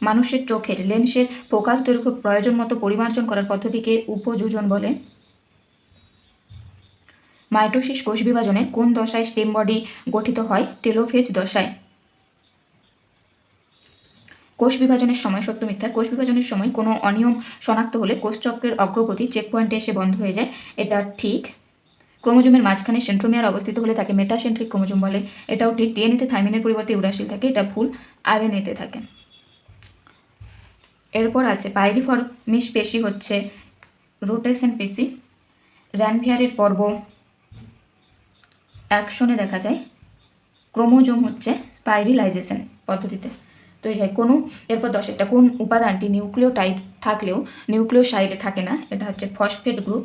মানুষের চোখের লেন্সের ফোকাস দৈর্ঘ্য প্রয়োজন মতো পরিমার্জন করার পদ্ধতিকে উপযোজন বলে। মাইটোসিস কোষ বিভাজনের কোন দশায় স্টেম বডি গঠিত হয়? টেলোফেজ দশায়। কোষ বিভাজনের সময়, সত্য মিথ্যা, কোষ বিভাজনের সময় কোনো অনিয়ম শনাক্ত হলে কোষচক্রের অগ্রগতি চেক পয়েন্টে এসে বন্ধ হয়ে যায়, এটা ঠিক। ক্রোমোজোমের মাঝখানে সেন্ট্রোমিয়ার অবস্থিত হলে তাকে মেটাসেন্ট্রিক ক্রোমোজোম বলে, এটাও ঠিক। ডিএনএতে থাইমিনের পরিবর্তে ইউরাসিল থাকে, এটা ভুল। আরএনএতে থাকে। এরপর আছে পাইরিফর্মিস পেশি হচ্ছে রোটেশন পেশি। র্যানভিয়ারের পর্ব অ্যাকশনে দেখা যায়। ক্রোমোজোম হচ্ছে স্পাইরিলাইজেশন পদ্ধতিতে তৈরি হয়। এরপর 10টা কোন উপাদানটি নিউক্লিওটাইড থাকলেও নিউক্লিওসাইডে থাকে না? এটা হচ্ছে ফসফেট গ্রুপ।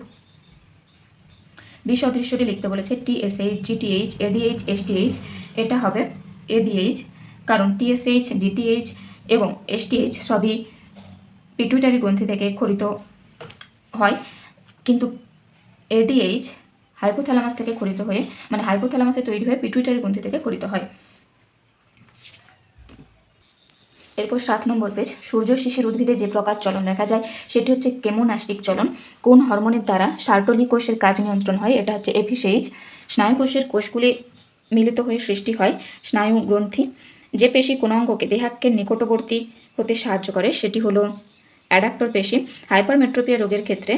বিসদৃশ্যটি লিখতে বলেছে টিএসএইচ, জিটিএইচ, এডিএইচ, এসটিএইচ। এটা হবে এডিএইচ, কারণ টিএসএইচ, জিটিএইচ এবং এসটিএইচ সবই পিটুইটারি গ্রন্থি থেকে ক্ষরিত হয়, কিন্তু এডিএইচ হাইপোথ্যালামাস থেকে ক্ষরিত হয়ে, মানে হাইপোথ্যালামাসে তৈরি হয়ে পিটুইটারি গ্রন্থি থেকে ক্ষরিত হয়। এরপর 7 নম্বর পেজ। সূর্য শিশির উদ্ভিদে যে প্রকার চলন দেখা যায় সেটি হচ্ছে কেমোনাস্টিক চলন। কোন হরমোনের দ্বারা সার্টোলি কোষের কাজ নিয়ন্ত্রণ হয়? এটা হচ্ছে এফিসেইচ। স্নায়ুকোষের কোষগুলি মিলিত হয়ে সৃষ্টি হয় স্নায়ু গ্রন্থি। যে পেশি কোন অঙ্গকে দেহাক্যের নিকটবর্তী হতে সাহায্য করে সেটি হলো অ্যাডাক্টর পেশি। হাইপারমেট্রোপিয়া রোগের ক্ষেত্রে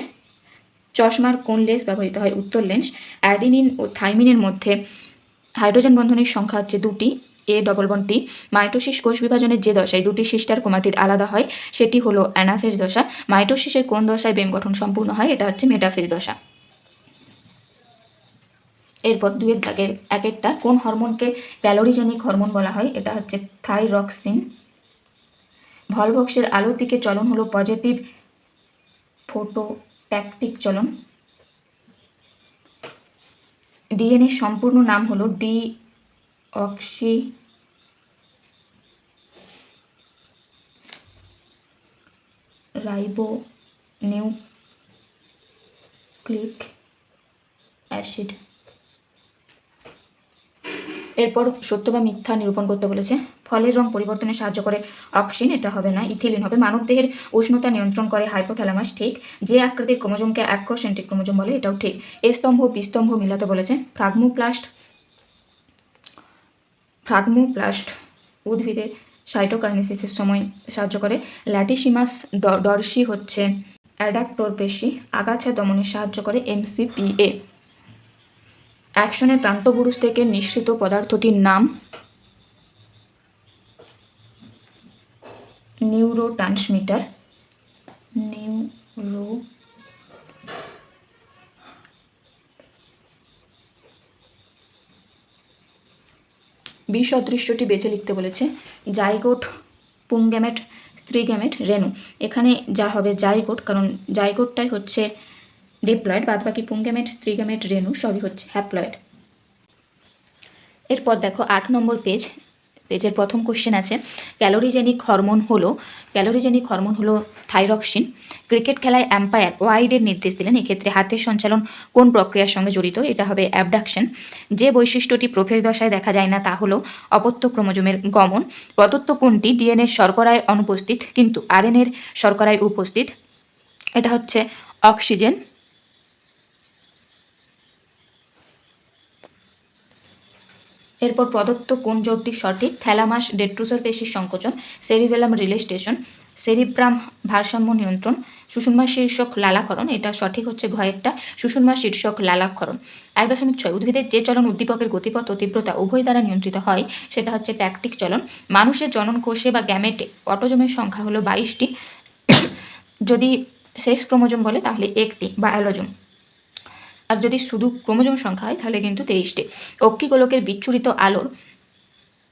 চশমার কোন লেন্স ব্যবহৃত হয়? উত্তর লেন্স। অ্যাডিনিন ও থাইমিনের মধ্যে হাইড্রোজেন বন্ধনের সংখ্যা হচ্ছে 2টি, A+T। মাইটোসিস কোষ বিভাজনের যে দশায় 2টি সিস্টার ক্রোমাটিড আলাদা হয় সেটি হলো অ্যানাফেজ দশা। মাইটোসিসের কোন দশায় বেম গঠন সম্পূর্ণ হয়? এটা হচ্ছে মেটাফেজ দশা। এরপর 2 দাগের 1-1টা কোন হরমোনকে ক্যালোরিজেনিক হরমোন বলা হয়? এটা হচ্ছে থাইরক্সিন। ভলভক্সের আলোর দিকে চলন হলো পজিটিভ ফোটোট্যাকটিক চলন। ডিএনএ সম্পূর্ণ নাম হলো ডিঅক্সি রাইবোনিউক্লিক অ্যাসিড। এরপর সত্য বা মিথ্যা নিরূপণ করতে বলেছে। ফলের রং পরিবর্তনে সাহায্য করে অক্সিন, এটা হবে না, ইথিলিন হবে। মানবদেহের উষ্ণতা নিয়ন্ত্রণ করে হাইপোথ্যালামাস, ঠিক। যে আকৃতির ক্রোমোজোমকে অ্যাক্রোসেন্ট্রিক ক্রোমোজোম বলে, এটাও ঠিক। স্তম্ভ বিস্তম্ভ মিলাতে বলেছে। ফ্রাগমোপ্লাস্ট উদ্ভিদের সাইটোকাইনেসিসের সময় সাহায্য করে। ল্যাটিসিমাস ডরসি হচ্ছে অ্যাডাক্টর পেশি, আগাছা দমনে সাহায্য করে MCPA। অ্যাকশনের প্রান্তপুরুষ থেকে নিঃসৃত পদার্থটির নাম নিউরোট্রান্সমিটার। বি সদৃশ্যটি বেছে লিখতে বলেছে। জাইগোট, পুংগ্যামেট, স্ত্রীগ্যামেট, রেণু। এখানে যা হবে জাইগোট, কারণ জাইগোটটাই হচ্ছে ডিপ্লয়েড, বাদবাকি পুংগ্যামেট, স্ত্রীগ্যামেট, রেণু সবই হচ্ছে হ্যাপ্লয়েড। এরপর দেখো 8 নম্বর পেজের প্রথম কোশ্চেন আছে, ক্যালোরিজেনিক হরমোন হলো থাইরক্সিন। ক্রিকেট খেলায় অ্যাম্পায়ার ওয়াইডের নির্দেশ দিলেন, এক্ষেত্রে হাতের সঞ্চালন কোন প্রক্রিয়ার সঙ্গে জড়িত? এটা হবে অ্যাবডাকশন। যে বৈশিষ্ট্যটি প্রোফেজ দশায় দেখা যায় না তা হলো অপত্য ক্রোমোজোমের গমন। প্রদত্ত কোনটি ডিএনএর শর্করায় অনুপস্থিত কিন্তু আরএনএর শর্করায় উপস্থিত? এটা হচ্ছে অক্সিজেন। এরপর প্রদত্ত কোন জোটটি সঠিক? থ্যালামাস ডেট্রুসর পেশির সংকোচন, সেরিবেলাম রিলে স্টেশন, সেরিব্রাম ভারসাম্য নিয়ন্ত্রণ, সুষুম্না শীর্ষক লালাক্ষরণ। এটা সঠিক হচ্ছে ঘয়েরটা, সুষুম্না শীর্ষক লালাক্ষরণ। 1.6 উদ্ভিদের যে চলন উদ্দীপকের গতিপথ ও তীব্রতা উভয় দ্বারা নিয়ন্ত্রিত হয় সেটা হচ্ছে ট্যাকটিক চলন। মানুষের জনন কোষে বা গ্যামেটে অটোজোমের সংখ্যা হলো 22টি। যদি শেষ ক্রোমোজোম বলে তাহলে 1টি বা অ্যালোজোম, আর যদি শুধু ক্রোমোজোম সংখ্যা হয় তাহলে কিন্তু 23টি। অক্ষিগোলকের বিচ্ছুরিত আলোর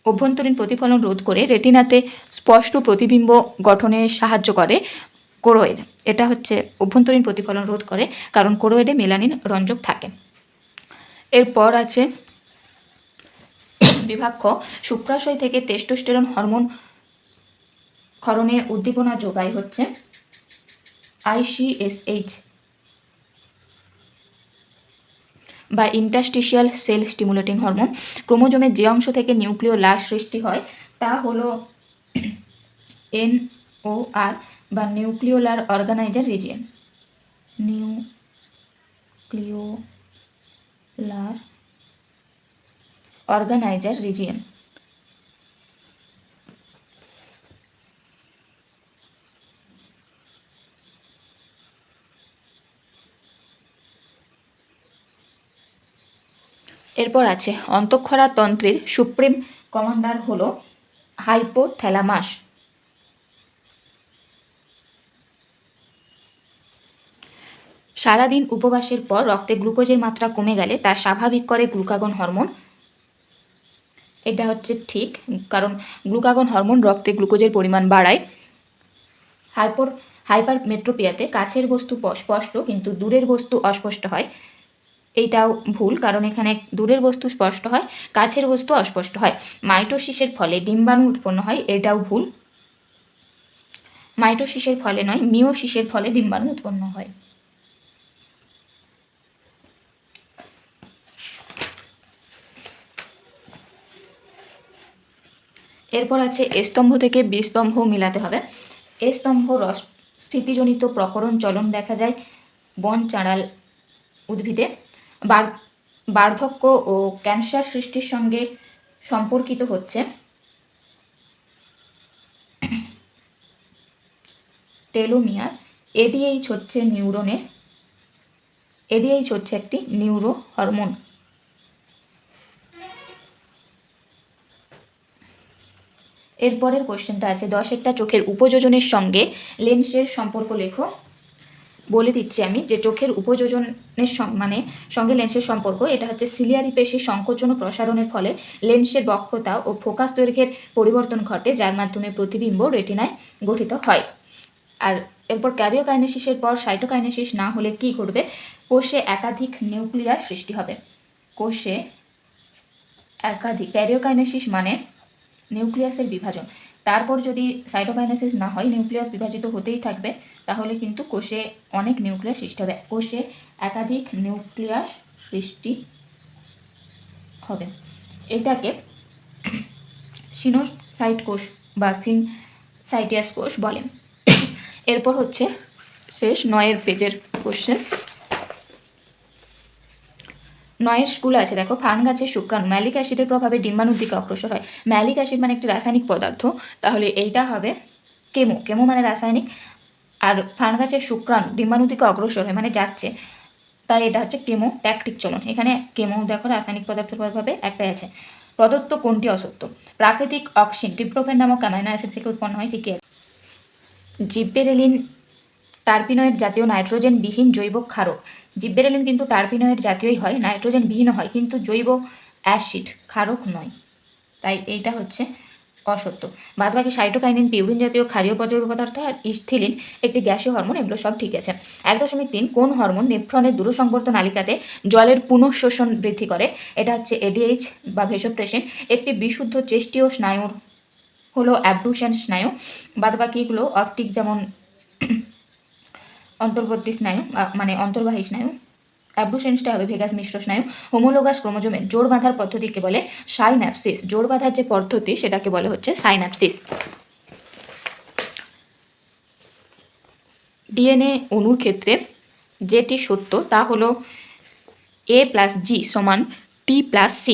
অভ্যন্তরীণ প্রতিফলন রোধ করে রেটিনাতে স্পষ্ট প্রতিবিম্ব গঠনে সাহায্য করে কোরোয়েড। এটা হচ্ছে অভ্যন্তরীণ প্রতিফলন রোধ করে, কারণ কোরোয়েডে মেলানিন রঞ্জক থাকে। এরপর আছে বিভাগ খ, শুক্রাশয় থেকে টেস্টোস্টেরন হরমোন ক্ষরণে উদ্দীপনা যোগায় হচ্ছে ICSH বা ইন্টারস্টিশিয়াল সেল স্টিমুলেটিং হরমোন। ক্রোমোজোমের যে অংশ থেকে নিউক্লিয় লাশ সৃষ্টি হয় তা হলো NOR বা nucleolar organiser region. Nucleolar organiser region. এরপর আছে অন্তঃক্ষরা তন্ত্রের সুপ্রিম কমান্ডার হলো হাইপোথ্যালামাস। সারাদিন উপবাসের পর রক্তে গ্লুকোজের মাত্রা কমে গেলে তা স্বাভাবিক করে গ্লুকাগন হরমোন। এটা হচ্ছে ঠিক, কারণ গ্লুকাগন হরমোন রক্তে গ্লুকোজের পরিমাণ বাড়ায়। হাইপারমেট্রোপিয়াতে কাছের বস্তু স্পষ্ট কিন্তু দূরের বস্তু অস্পষ্ট হয়। এইটাও ভুল, কারণ এখানে দূরের বস্তু স্পষ্ট হয়, কাছের বস্তু অস্পষ্ট হয়। মাইটোসিসের ফলে ডিম্বাণু উৎপন্ন হয়, এটাও ভুল। মাইটোসিসের ফলে নয়, মিওসিসের ফলে ডিম্বাণু উৎপন্ন হয়। এরপর আছে এ স্তম্ভ থেকে বি স্তম্ভ মিলাতে হবে। এ স্তম্ভ রস স্ফীতিজনিত প্রকরণ চলন দেখা যায় বন চাঁড়াল উদ্ভিদে। বার্ধক্য ও ক্যান্সার সৃষ্টির সঙ্গে সম্পর্কিত হচ্ছে টেলোমিয়ার। ADH হচ্ছে ADH হচ্ছে একটি নিউরো হরমোন। এরপরের কোশ্চেনটা আছে 10 চোখের উপযোজনের সঙ্গে লেন্সের সম্পর্ক লেখো। বলে দিচ্ছি আমি যে চোখের উপযোজনের সঙ্গে লেন্সের সম্পর্ক, এটা হচ্ছে সিলিয়ারি পেশির সংকোচন ও প্রসারণের ফলে লেন্সের বক্রতা ও ফোকাস দৈর্ঘ্যের পরিবর্তন ঘটে, যার মাধ্যমে প্রতিবিম্ব রেটিনায় গঠিত হয়। আর এরপর ক্যারিওকাইনেসিসের পর সাইটোকাইনেসিস না হলে কি ঘটবে? কোষে একাধিক নিউক্লিয়াস সৃষ্টি হবে। কোষে একাধিক, ক্যারিওকাইনেসিস মানে নিউক্লিয়াসের বিভাজন। তারপর যদি সাইটোকাইনেসিস না হয়, নিউক্লিয়াস বিভাজিত হতেই থাকবে, তাহলে কিন্তু কোষে অনেক নিউক্লিয়াস সৃষ্টি হবে। কোষে একাধিক নিউক্লিয়াস সৃষ্টি হবে, এটাকে সিনোসাইট কোষ বা সিনসাইটিয়াস কোষ বলে। এরপর হচ্ছে শেষ 9 পেজের কোশ্চেন। 9 স্কুলে আছে দেখো, ফার্ন গাছের শুক্রাণু ম্যালিক অ্যাসিডের প্রভাবে ডিম্বাণুর দিকে অগ্রসর হয়। ম্যালিক অ্যাসিড মানে একটি রাসায়নিক পদার্থ, তাহলে এইটা হবে কেমো মানে রাসায়নিক। আর ফার্ন গাছের শুক্রাণু ডিম্বাণুর দিকে অগ্রসর হয় মানে যাচ্ছে, তাই এটা হচ্ছে কেমো ট্যাকটিক চলন। এখানে কেমো দেখো রাসায়নিক পদার্থের প্রভাবে একটাই আছে। প্রদত্ত কোনটি অসত্য? প্রাকৃতিক অক্সিন ট্রিপ্টোফ্যান নামক অ্যামাইনো অ্যাসিড থেকে উৎপন্ন হয়, ঠিকই আছে। জিব্বেরেলিন টার্পিনয়েড জাতীয় নাইট্রোজেন বিহীন জৈব ক্ষারক। জিব্বেরেলিন কিন্তু টার্পিনয়েড জাতীয়ই হয়, নাইট্রোজেন বিহীন হয়, কিন্তু জৈব অ্যাসিড ক্ষারক নয়, তাই এইটা হচ্ছে অসত্য। বাদবাকি সাইটোকাইনিন পিউরিন জাতীয় ক্ষারীয় জৈব পদার্থ আর ইস্থিলিন একটি গ্যাসীয় হরমোন, এগুলো সব ঠিক আছে। 1.3 কোন হরমোন নেফ্রনের দূরসংবর্ত নালিকাতে জলের পুনঃশোষণ বৃদ্ধি করে? এটা হচ্ছে এডিএইচ বা ভেসোপ্রেসিন। একটি বিশুদ্ধ চেষ্টীয় স্নায়ুর হলো অ্যাবডুসেন স্নায়ু। বাদবাকিগুলো অপটিক, যেমন অন্তর্বর্তী স্নায়ু মানে অন্তর্বাহী স্নায়ু। অ্যাবডুসেন্সটা হবে ভেগাস মিশ্র স্নায়ু। হোমোলোগাস ক্রোমোজোমের জোড় বাঁধার পদ্ধতিকে বলে সাইন্যাপসিস। জোড় বাঁধার যে পদ্ধতি সেটাকে বলে হচ্ছে সাইন্যাপসিস। ডিএনএ অণুর ক্ষেত্রে যেটি সত্য তা হলো A+G সমান T+C,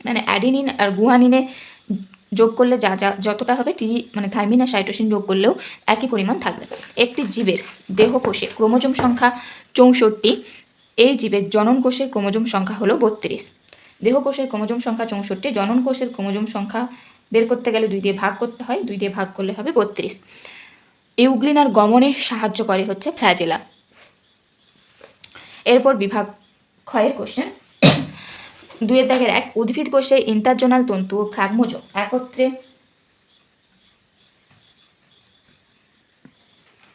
মানে অ্যাডিনিন আর গুয়ানিনে যোগ করলে যা যা যতটা হবে মানে থাইমিন আর সাইটোসিন যোগ করলেও একই পরিমাণ থাকবে। একটি জীবের দেহকোষে ক্রোমোজোম সংখ্যা 64। এই জীবের জনন কোষের ক্রোমোজোম সংখ্যা হলো 32। দেহকোষের ক্রোমোজোম সংখ্যা 64, জনন কোষের ক্রোমোজোম সংখ্যা বের করতে গেলে 2 দিয়ে ভাগ করতে হয়, 2 দিয়ে ভাগ করলে হবে 32। ইউগ্লিনার গমনে সাহায্য করে হচ্ছে ফ্ল্যাজেলা। এরপর বিভাগ ক্ষয়ের কোশ্চেন। 2-1 উদ্ভিদ কোষে ইন্টারজোনাল তন্তু ও ফ্রাগমোজোম একত্রে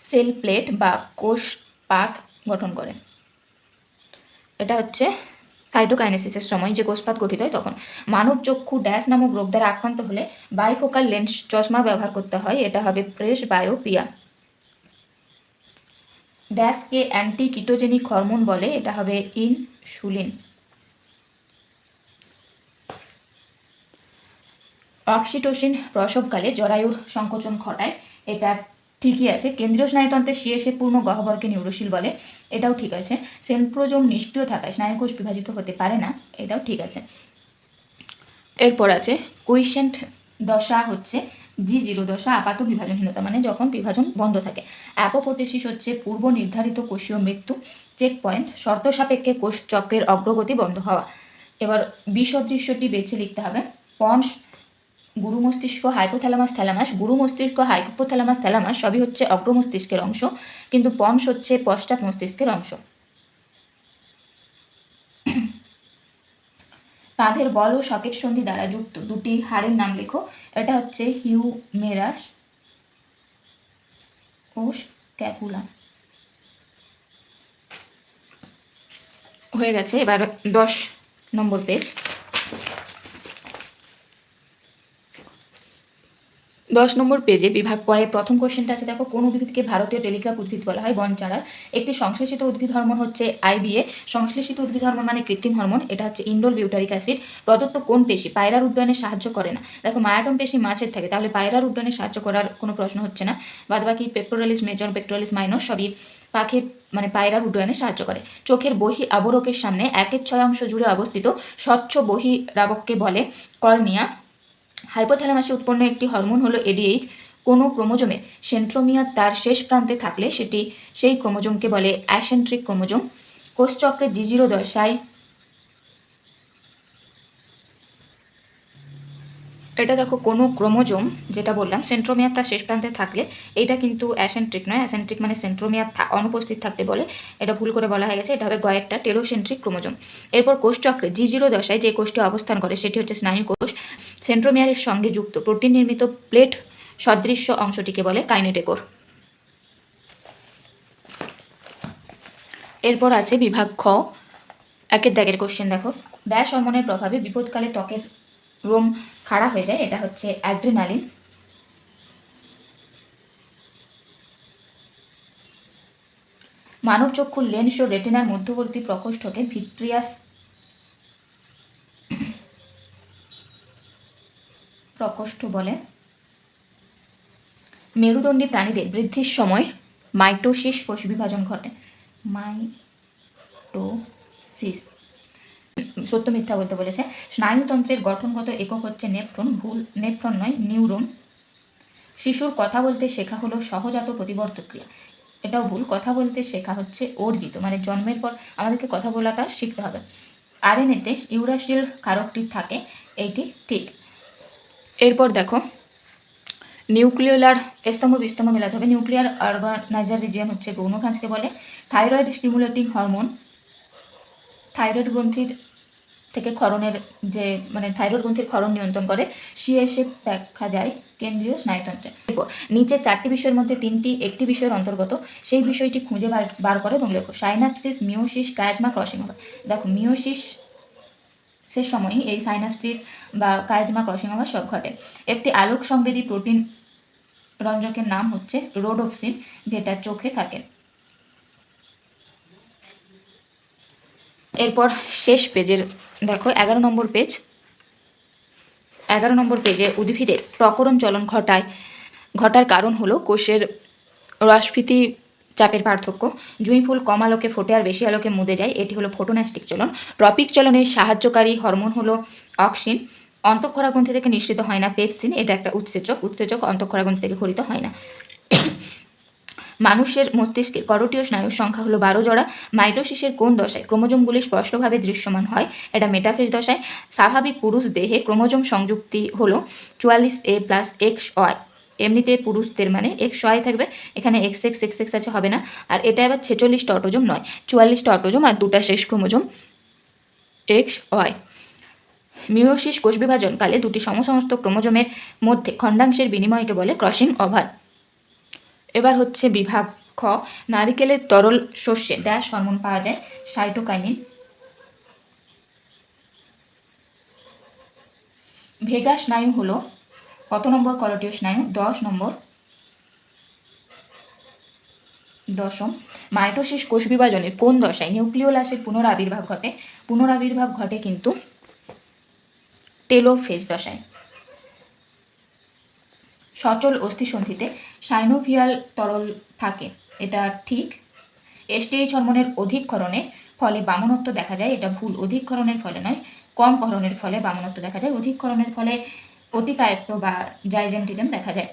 সেল প্লেট বা কোষ পাত গঠন করে। এটা হচ্ছে সাইটোকাইনেসিসের সময় যে কোষপাত গঠিত হয় তখন। মানব চক্ষু ড্যাশ নামক রোগ দ্বারা আক্রান্ত হলে বাইফোকাল লেন্স চশমা ব্যবহার করতে হয়, এটা হবে প্রেসবায়োপিয়া। ড্যাশকে অ্যান্টি কিটোজেনিক হরমোন বলে, এটা হবে ইনসুলিন। অক্সিটোসিন প্রসবকালে জরায়ুর সংকোচন ঘটায়, এটা ঠিকই আছে। কেন্দ্রীয় স্নায়ুতন্ত্রের সিএসএ পূর্ণ গহ্বরকে নিউরোশিল বলে, এটাও ঠিক আছে। সেন্ট্রোজোম নিষ্ক্রিয় থাকায় স্নায়ুকোষ বিভাজিত হতে পারে না, এটাও ঠিক আছে। এরপর আছে কুইসেন্ট দশা হচ্ছে G0 দশা, আপাত বিভাজনহীনতা, মানে যখন বিভাজন বন্ধ থাকে। অ্যাপোপ্টোসিস হচ্ছে পূর্ব নির্ধারিত কোষীয় মৃত্যু। চেক পয়েন্ট শর্ত সাপেক্ষে কোষ চক্রের অগ্রগতি বন্ধ হওয়া। এবার বিসদৃশ্যটি বেছে লিখতে হবে। পন্স গুরু মস্তিষ্ক হাইপোথ্যালামাস থ্যালামাস, গুরু মস্তিষ্ক হাইপোথ্যালামাস থ্যালামাস সবই হচ্ছে অগ্র মস্তিষ্কের অংশ, কিন্তু পন্স হচ্ছে পশ্চাৎ মস্তিষ্কের অংশ। কাঁধের বল ও সকেট সন্ধি দ্বারা যুক্ত দুটি হাড়ের নাম লেখো। এটা হচ্ছে হিউমেরাস ও স্ক্যাপুলা। হয়ে গেছে। এবার 10 নম্বর পেজ। 10 নম্বর পেজে বিভাগ কয়ে প্রথম কোশ্চেনটা আছে, দেখো কোন উদ্ভিদকে ভারতীয় টেলিগ্রাফ উদ্ভিদ বলা হয়? বনচারা। একটি সংশ্লেষিত উদ্ভিদ হরমোন হচ্ছে আইবিএ। সংশ্লেষিত উদ্ভিদ হরমোন মানে কৃত্রিম হরমোন, এটা হচ্ছে ইন্ডোল বিউটারিক অ্যাসিড। প্রদত্ত কোন পেশি পায়রার উড্ডয়নে সাহায্য করে না? দেখো মায়াটম পেশি মাছের থাকে, তাহলে পায়রার উড্ডয়নে সাহায্য করার কোনো প্রশ্ন হচ্ছে না। বাদবাকি পেক্টোরালিস মেজর, পেক্টোরালিস মাইনর সবই পাখির মানে পায়রার উড্ডয়নে সাহায্য করে। চোখের বহি আবরকের সামনে 1/6 জুড়ে অবস্থিত স্বচ্ছ বহিরাবককে বলে কর্নিয়া। হাইপোথ্যালামাসে উৎপন্ন একটি হরমোন হলো এডিএইচ। কোনো ক্রোমোজোমের সেন্ট্রোমিয়ার তার শেষ প্রান্তে থাকলে সেই ক্রোমোজোমকে বলে অ্যাসেন্ট্রিক ক্রোমোজোম। কোষচক্রে G0 দশায় এটা দেখো কোনো ক্রোমোজোম যেটা বললাম সেন্ট্রোমিয়ার তার শেষ প্রান্তে থাকলে, এটা কিন্তু অ্যাসেন্ট্রিক নয়। অ্যাসেন্ট্রিক মানে সেন্ট্রোমিয়ার অনুপস্থিত থাকতে বলে, এটা ভুল করে বলা হয়ে গেছে। এটা হবে গয়েরটা টেলোসেন্ট্রিক ক্রোমোজোম। এরপর কোষচক্রে G0 দশায় যে কোষটি অবস্থান করে সেটি হচ্ছে স্নায়ু কোষ। সেন্ট্রোমিয়ারের সঙ্গে যুক্ত প্রোটিন নির্মিত প্লেট সদৃশ্য অংশটিকে বলে কাইনেটেকোর। এরপর আছে বিভাগ খ। 1-দাগের কোশ্চেন দেখো। ড্যাশ হরমোনের প্রভাবে বিপদকালে ত্বকের রোম খাড়া হয়ে যায়, এটা হচ্ছে অ্যাড্রিনালিন। মানব চক্ষুর লেন্স ও রেটিনার মধ্যবর্তী প্রকোষ্ঠকে ভিট্রিয়াস প্রকোষ্ঠ বলে। মেরুদণ্ডী প্রাণীদের বৃদ্ধির সময় মাইটোসিস কোষ বিভাজন ঘটে। মাইটোসিস সত্য মিথ্যা বলতে বলেছে। স্নায়ুতন্ত্রের গঠনগত একক হচ্ছে নেফ্রন। ভুল, নেফ্রন নয় নিউরন। শিশুর কথা বলতে শেখা হলো সহজাত প্রতিবর্তক ক্রিয়া, এটাও ভুল। কথা বলতে শেখা হচ্ছে অর্জিত, মানে জন্মের পর আমাদেরকে কথা বলাটা শিখতে হবে। আরএনএতে ইউরাসিল কারকটি থাকে, এইটি ঠিক। এরপর দেখো নিউক্লিওলার স্তম্ভ বিস্তম্ভ মেলাতে হবে। নিউক্লিয়ার অর্গানাইজার রিজিয়ন হচ্ছে গৌণখাঁজকে বলে। থাইরয়েড স্টিমুলেটিং হরমোন থাইরয়েড গ্রন্থির থেকে ক্ষরণের যে মানে থাইরয়েড গ্রন্থির ক্ষরণ নিয়ন্ত্রণ করে, সিএসএফ দেখা যায় কেন্দ্রীয় স্নায়ুতন্ত্রে। এরপর নিচে 4টি বিষয়ের মধ্যে 3টি একটি বিষয়ের অন্তর্গত, সেই বিষয়টি খুঁজে বার করে এবং লেখো। সাইনাপসিস, মিওসিস, কায়াজমা, ক্রসিং ওভার। দেখো মিওসিসের সময়ই এই সাইনাপসিস বা কায়াজমা, ক্রসিং ওভার সব ঘটে। একটি আলোক সংবেদী প্রোটিন রঞ্জকের নাম হচ্ছে রোডোপসিন, যেটা চোখে থাকে। এরপর শেষ পেজের দেখো 11 নম্বর পেজ। 11 নম্বর পেজে উদ্ভিদের প্রকরণ চলন ঘটার কারণ হলো কোষের রসফিতি চাপের পার্থক্য। জুঁই ফুল কম আলোকে ফোটে আর বেশি আলোকে মুদে যায়, এটি হলো ফোটোন্যাস্টিক চলন। ট্রপিক চলনের সাহায্যকারী হরমোন হলো অক্সিন। অন্তঃক্ষরা গ্রন্থি থেকে নিঃসৃত হয় না পেপসিন, এটা একটা উৎসেচক অন্তঃক্ষরা গ্রন্থি থেকে ক্ষরিত হয় না। মানুষের মস্তিষ্কের করোটীয় স্নায়ুর সংখ্যা হলো 12 জোড়া। মাইটোসিসের কোন দশায় ক্রোমোজোমগুলি স্পষ্টভাবে দৃশ্যমান হয়? এটা মেটাফেজ দশায়। স্বাভাবিক পুরুষ দেহে ক্রোমোজোম সংযুক্তি হলো 44A + XY। এমনিতে পুরুষদের মানে XY থাকবে, এখানে XX আছে, হবে না। আর এটা আবার 46টা অটোজোম নয়, 44টা অটোজোম আর 2টা শেষ ক্রোমোজোম XY। মিওসিস কোষ বিভাজনকালে 2টি সমসমস্ত ক্রোমোজোমের মধ্যে খণ্ডাংশের বিনিময়কে বলে ক্রসিং ওভার। এবার হচ্ছে বিভাগ খ। নারিকেলের তরল শস্যে ড্যাশ হরমোন পাওয়া যায়? সাইটোকাইনিন। ভেগা স্নায়ু হলো কত নম্বর করোটীয় স্নায়ু? 10 নম্বর। 10ম। মাইটোসিস কোষ বিভাজনের কোন দশায় নিউক্লিওলাসের পুনরাবির্ভাব ঘটে? পুনরাবির্ভাব ঘটে কিন্তু টেলোফেজ দশায়। সচল অস্থিসন্ধিতে সাইনোভিয়াল তরল থাকে, এটা ঠিক। এসটিএইচ হরমোনের অধিক ক্ষরণের ফলে বামনত্ব দেখা যায়, এটা ভুল। অধিক ক্ষরণের ফলে নয়, কম ক্ষরণের ফলে বামনত্ব দেখা যায়। অধিক ক্ষরণের ফলে অতিকায়ত্ব বা জাইজেন্টিজম দেখা যায়।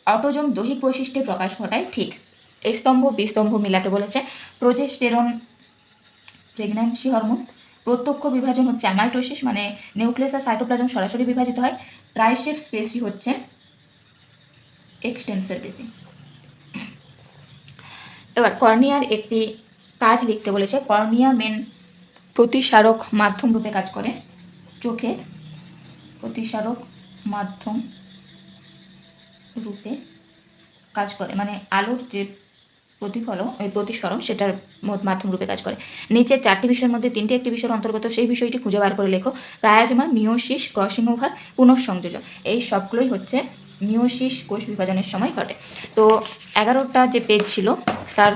অটোজোম দৈহিক বৈশিষ্ট্যে প্রকাশ ঘটায়, ঠিক। এই স্তম্ভ বিস্তম্ভ মিলাতে বলেছে। Progesterone pregnancy hormone. প্রত্যক্ষ বিভাজন হচ্ছে অ্যামাইটোসিস, মানে নিউক্লিয়াস আর সাইটোপ্লাজম সরাসরি বিভাজিত হয়। ট্রাইসেপস পেশি হচ্ছে এক্সটেন্সর পেশি। এবার কর্নিয়ার একটি কাজ লিখতে বলেছে। কর্নিয়া মেন প্রতিসারক মাধ্যম রূপে কাজ করে। চোখে প্রতিসারক মাধ্যম রূপে কাজ করে, মানে আলোর যে প্রতিসরণ সেটার মাধ্যম রূপে কাজ করে। নিচে 4টি বিষয়ের মধ্যে 3টি একটি বিষয়ের অন্তর্গত, সেই বিষয়টি খুঁজে বার করে লেখো। কায়াজমা, মিওসিস, ক্রসিং ওভার, পুনঃসংযোজন, এই সবগুলোই হচ্ছে মিওসিস কোষ বিভাজনের সময় ঘটে। তো 11টা যে পেজ ছিল তার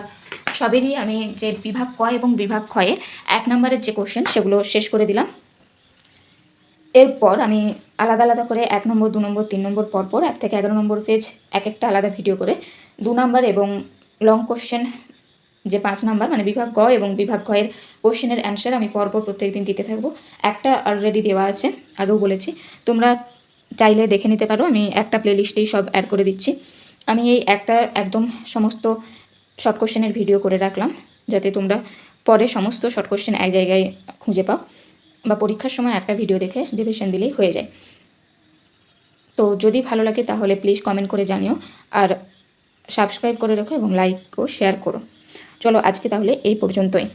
সবেরই আমি যে বিভাগ ক এবং বিভাগ খয়ে 1 নম্বরের যে কোশ্চেন সেগুলো শেষ করে দিলাম। এরপর আমি আলাদা আলাদা করে 1 নম্বর, 2 নম্বর, 3 নম্বর পরপর 1 থেকে 11 নম্বর পেজ এক একটা আলাদা ভিডিও করে 2 নম্বর এবং লং কোশ্চেন যে 5 নম্বর মানে বিভাগ গ এবং বিভাগ ঘয়ের কোশ্চেনের অ্যান্সার আমি পরপর প্রত্যেকদিন দিতে থাকবো। একটা অলরেডি দেওয়া আছে, আগেও বলেছি, তোমরা চাইলে দেখে নিতে পারো। আমি একটা প্লেলিস্টেই সব অ্যাড করে দিচ্ছি। আমি এই একটা একদম সমস্ত শর্ট কোশ্চেনের ভিডিও করে রাখলাম, যাতে তোমরা পরে সমস্ত শর্ট কোশ্চেন এক জায়গায় খুঁজে পাও, বা পরীক্ষার সময় একটা ভিডিও দেখে রিভিশন দিলেই হয়ে যায়। তো যদি ভালো লাগে তাহলে প্লিজ কমেন্ট করে জানিও, আর সাবস্ক্রাইব করে রাখো এবং লাইক ও শেয়ার করো। চলো আজকে তাহলে এই পর্যন্তই।